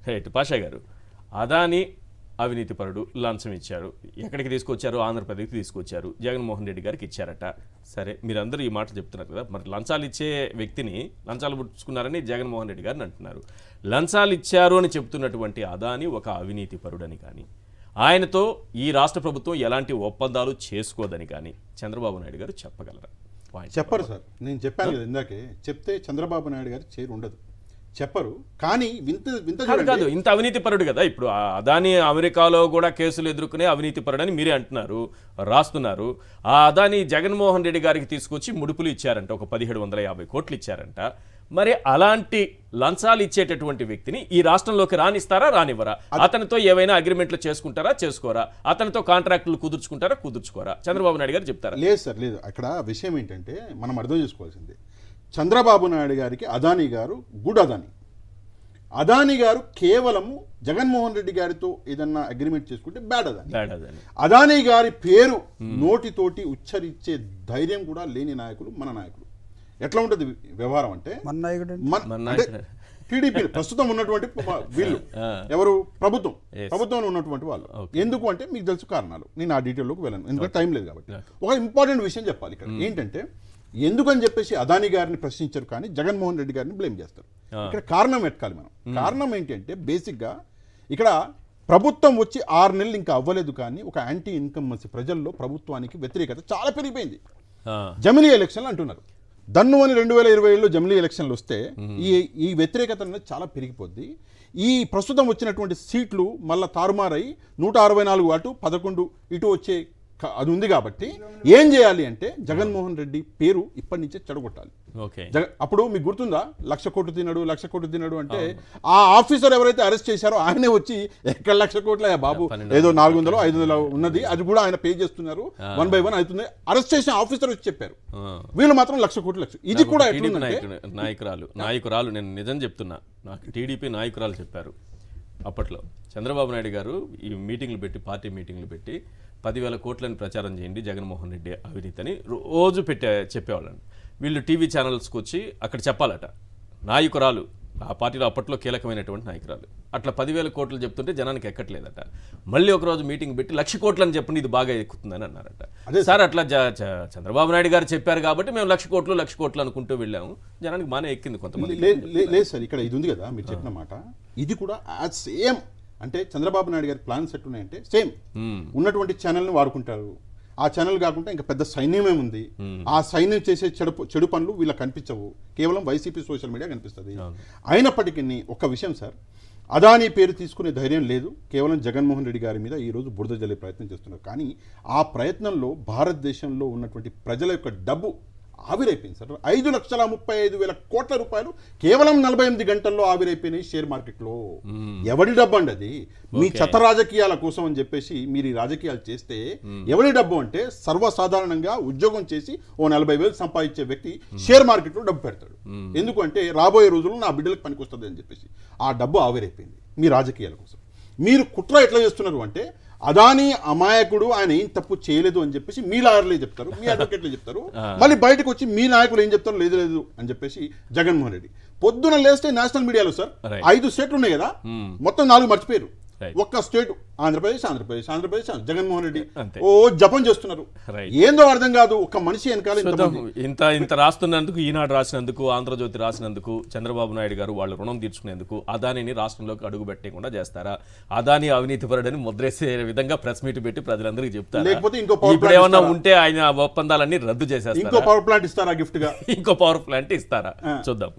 Right Pasha గారు, అదాని అవినీతిపరుడు, లంచం ఇచ్చారు, ఎక్కడికి తీసుకొచ్చారు? ఆంధ్రప్రదేశ్కి తీసుకొచ్చారు, జగన్మోహన్ రెడ్డి గారికి ఇచ్చారట. సరే, మీరందరూ ఈ మాట చెప్తున్నారు కదా, మరి లంచాలు ఇచ్చే వ్యక్తిని లంచాలు పుచ్చుకున్నారని జగన్మోహన్ రెడ్డి గారిని అంటున్నారు. లంచాలు ఇచ్చారు అని చెప్తున్నటువంటి అదాని ఒక అవినీతిపరుడని కానీ, ఆయనతో ఈ రాష్ట్ర ప్రభుత్వం ఎలాంటి ఒప్పందాలు చేసుకోదని కానీ చంద్రబాబు నాయుడు గారు చెప్పగలరా? చెప్పరు సార్. నేను చెప్పాను కదా ఇందాకే, చెప్తే చంద్రబాబు నాయుడు గారి చేరు ఉండదు, చెప్పరు. కానీ కాదు, ఇంత అవినీతిపరుడు కదా. ఇప్పుడు అదాని అమెరికాలో కూడా కేసులు ఎదుర్కొనే అవినీతిపరుడు అని మీరే అంటున్నారు, రాస్తున్నారు. ఆ అదాని జగన్మోహన్ రెడ్డి గారికి తీసుకొచ్చి ముడుపులు ఇచ్చారంట, ఒక 1750 కోట్లు ఇచ్చారంట. మరి అలాంటి లంచాలు ఇచ్చేటటువంటి వ్యక్తిని ఈ రాష్ట్రంలోకి రానిస్తారా, రానివ్వరా? అతనితో ఏవైనా అగ్రిమెంట్లు చేసుకుంటారా, చేసుకోరా? అతనితో కాంట్రాక్టులు కుదుర్చుకుంటారా, కుదుర్చుకోరా? చంద్రబాబు నాయుడు గారు చెప్తారా? లేదు సార్, లేదు. అక్కడ విషయం ఏంటంటే మనం అర్థం చేసుకోవాల్సింది, చంద్రబాబు నాయుడు గారికి అదానీ గారు గుడ్ అదానీ. అదానీ గారు కేవలము జగన్మోహన్ రెడ్డి గారితో ఏదన్నా అగ్రిమెంట్ చేసుకుంటే బ్యాడ్ అదానీ. అదానీ గారి పేరు నోటితోటి ఉచ్చరించే ధైర్యం కూడా లేని నాయకులు మన నాయకులు. ఎట్లా ఉంటుంది వ్యవహారం అంటే, టీడీపీ ప్రస్తుతం ఉన్నటువంటి వీళ్ళు ఎవరు, ప్రభుత్వంలో ఉన్నటువంటి వాళ్ళు. ఎందుకు అంటే మీకు తెలుసు కారణాలు, నేను ఆ డీటెయిల్లోకి వెళ్ళను ఎందుకంటే టైం లేదు కాబట్టి. ఒక ఇంపార్టెంట్ విషయం చెప్పాలి ఇక్కడ ఏంటంటే, ఎందుకని చెప్పేసి అదానీ గారిని ప్రశ్నించారు కానీ జగన్మోహన్ రెడ్డి గారిని బ్లేమ్ చేస్తారు. ఇక్కడ కారణం ఎట్కాలి మనం. కారణం ఏంటంటే బేసిక్గా ఇక్కడ ప్రభుత్వం వచ్చి 6 నెలలు ఇంకా అవ్వలేదు కానీ ఒక యాంటీ ఇన్కమ్బెన్సీ ప్రజల్లో ప్రభుత్వానికి వ్యతిరేకత చాలా పెరిగిపోయింది. జమిలీ ఎలక్షన్లు అంటున్నారు, దన్ను అని 2027లో జమిలీ ఎలక్షన్లు వస్తే ఈ వ్యతిరేకత అనేది చాలా పెరిగిపోద్ది. ఈ ప్రస్తుతం వచ్చినటువంటి సీట్లు మళ్ళీ తారుమారై 164 అటు 11 ఇటు వచ్చే అది ఉంది కాబట్టి ఏం చేయాలి అంటే జగన్మోహన్ రెడ్డి పేరు ఇప్పటి నుంచే చెడగొట్టాలి. అప్పుడు మీకు గుర్తుందా, 1,00,000 కోట్లు తినడు అంటే ఆ ఆఫీసర్ ఎవరైతే అరెస్ట్ చేశారో ఆయనే వచ్చి ఎక్కడ 1,00,000 కోట్ల బాబు, ఏదో 400 500 ఉన్నది, అది కూడా ఆయన పే చేస్తున్నారు, 1 by 1 అవుతుంది. అరెస్ట్ చేసిన ఆఫీసర్ వచ్చి చెప్పారు, వీళ్ళు మాత్రం 1,00,000 కోట్లు. ఇది కూడా నాయకురాలు, నేను నిజం చెప్తున్నా, నాకు టీడీపీ నాయకురాలు చెప్పారు అప్పట్లో, చంద్రబాబు నాయుడు గారు ఈ మీటింగ్లు పెట్టి, పార్టీ మీటింగ్లు పెట్టి 10,000 కోట్లని ప్రచారం చేయండి జగన్మోహన్ రెడ్డి అవినీతి అని రోజు చెప్పేవాళ్ళని. వీళ్ళు టీవీ ఛానల్స్కి వచ్చి అక్కడ చెప్పాలట. నాయకురాలు, ఆ పార్టీలో అప్పట్లో కీలకమైనటువంటి నాయకురాలు, అట్లా 10,000 కోట్లు చెప్తుంటే జనానికి ఎక్కట్లేదట. మళ్ళీ ఒకరోజు మీటింగ్ పెట్టి 1,00,000 కోట్లు అని చెప్పండి, ఇది బాగా ఎక్కుతుందని అన్నారట. సార్ అట్లా చంద్రబాబు నాయుడు గారు చెప్పారు కాబట్టి మేము 1,00,000 కోట్లు అనుకుంటూ వెళ్ళాము, జనానికి బాగానే ఎక్కింది. కొంతమంది లేదు సార్, ఇక్కడ ఇది ఉంది కదా మీరు చెప్పిన మాట, ఇది కూడా సేమ్. అంటే చంద్రబాబు నాయుడు గారి ప్లాన్స్ ఎట్టున్నాయంటే సేమ్ ఉన్నటువంటి ఛానల్ని వాడుకుంటారు. ఆ ఛానల్ కాకుండా ఇంకా పెద్ద సైన్యమే ఉంది. ఆ సైన్యం చేసే చెడు పనులు వీళ్ళకి కనిపించవు, కేవలం వైసీపీ సోషల్ మీడియా కనిపిస్తుంది. అయినప్పటికీ ఒక విషయం సార్, అదానీ పేరు తీసుకునే ధైర్యం లేదు, కేవలం జగన్మోహన్ రెడ్డి గారి మీద ఈరోజు బురద జల్లే ప్రయత్నం చేస్తున్నారు. కానీ ఆ ప్రయత్నంలో భారతదేశంలో ఉన్నటువంటి ప్రజల యొక్క డబ్బు ఆవిరైపోయింది సార్. 5,35,000 కోట్ల రూపాయలు కేవలం 48 గంటల్లో ఆవిరైపోయినాయి షేర్ మార్కెట్లో. ఎవరి డబ్బు అండి అది? మీ చెత్త రాజకీయాల కోసం అని చెప్పేసి మీరు ఈ రాజకీయాలు చేస్తే ఎవరి డబ్బు అంటే, సర్వసాధారణంగా ఉద్యోగం చేసి ఓ 40,000 సంపాదించే వ్యక్తి షేర్ మార్కెట్లో డబ్బు పెడతాడు. ఎందుకంటే రాబోయే రోజుల్లో నా బిడ్డలకు పనికొస్తుంది అని చెప్పేసి. ఆ డబ్బు ఆవిరైపోయింది మీ రాజకీయాల కోసం. మీరు కుట్ర ఎట్లా చేస్తున్నారు అంటే, అదానీ అమాయకుడు, ఆయన ఏం తప్పు చేయలేదు అని చెప్పేసి మీ లాయర్లే చెప్తారు, మీ అడ్వకేట్లే చెప్తారు. మళ్ళీ బయటకు వచ్చి మీ నాయకులు ఏం చెప్తారు, లేదు అని చెప్పేసి జగన్మోహన్ రెడ్డి. పొద్దున లేస్తే నేషనల్ మీడియాలో సార్ 5 స్టేట్లు ఉన్నాయి కదా, మొత్తం 4 మర్చిపోయారు. ఒక్క స్టేట్ ఆంధ్రప్రదేశ్ జగన్మోహన్ రెడ్డి ఓ జపం చేస్తున్నారు. ఏందో అర్థం కాదు. ఒక మనిషి వెనకాల ఇంత రాస్తున్నందుకు, ఈనాడు రాసినందుకు, ఆంధ్రజ్యోతి రాసినందుకు, చంద్రబాబు నాయుడు గారు వాళ్ళు రుణం తీర్చుకునేందుకు అదానిని రాష్ట్రంలోకి అడుగు పెట్టకుండా చేస్తారా? అదాని అవినీతిపరుడని ముద్రేసే విధంగా ప్రెస్ మీట్ పెట్టి ప్రజలందరికీ చెప్తారు. లేకపోతే ఇప్పుడు ఏమన్నా ఉంటే ఆయన ఒప్పందాలన్నీ రద్దు చేసేస్తారు. ఇంకో పవర్ ప్లాంట్ ఇస్తారా గిఫ్ట్ గా? ఇంకో పవర్ ప్లాంట్ ఇస్తారా? చూద్దాం.